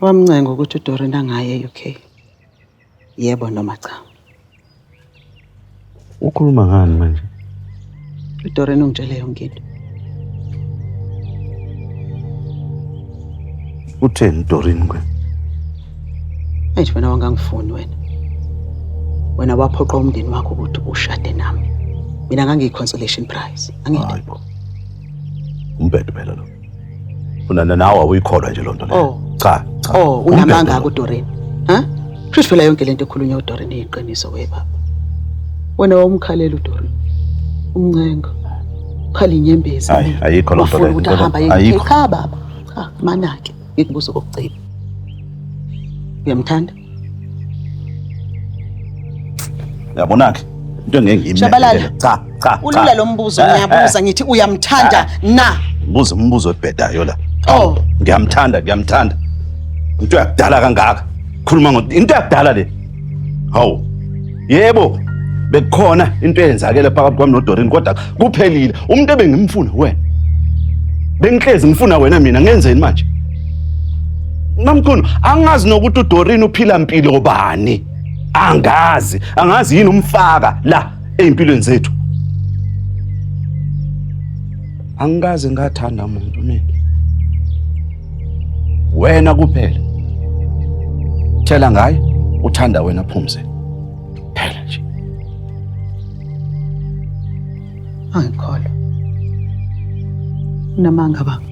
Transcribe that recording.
Wamncenga ukuthi uDoreen angaye e-UK. Yebo noma cha? Ukhuluma ngani manje? uDoreen ungitshele yonke into. Utheni Doreen kwe? Manje wena wangangifuni wena. Wena waphoqa umndeni wakho ukuthi ushade nami. Mina ngangiyi-consolation prize. Hayi bo. Umbhede phela lo. Unana nawe awuyikholwa nje lonto leyo. Cha. Unamanga kuDoreen. Ha? Kusho phela yonke lento ekhulunywa uDoreen iyiqiniso webaba. Wena wamkhalela uDoreen. Umncenga. Ukhala inyembezi. Ayikho lonto leyo. Ukuthi ahamba ekhaya baba. Cha, manake ngikubuza kokugcina. Uyamthanda? Yabona-ke into engeke Shabalala. Cha. Ulula lo mbuzo ngiyabuza ngithi uyamthanda na? Buza umbuzo ebhedayo la. Ngiyamthanda. Into yakudala kangaka. Khuluma into yakudala le. Hawu. Yebo. Bekukhona into eyenzakele phakathi kwami noDoreen kodwa kuphelile. Umuntu ebengimfuna wena. Bengihlezi ngifuna wena mina ngenzeni manje? Namkhulu, angazi nokuthi uDoreen uphila impilo bani. Angazi yini umfaka la ezimpilweni zethu. Angikaze ngathanda umuntu mina. Wena kuphela. Tshela ngaye uthanda wena Phumze. Phela nje. Angikholwa. Unamanga baba.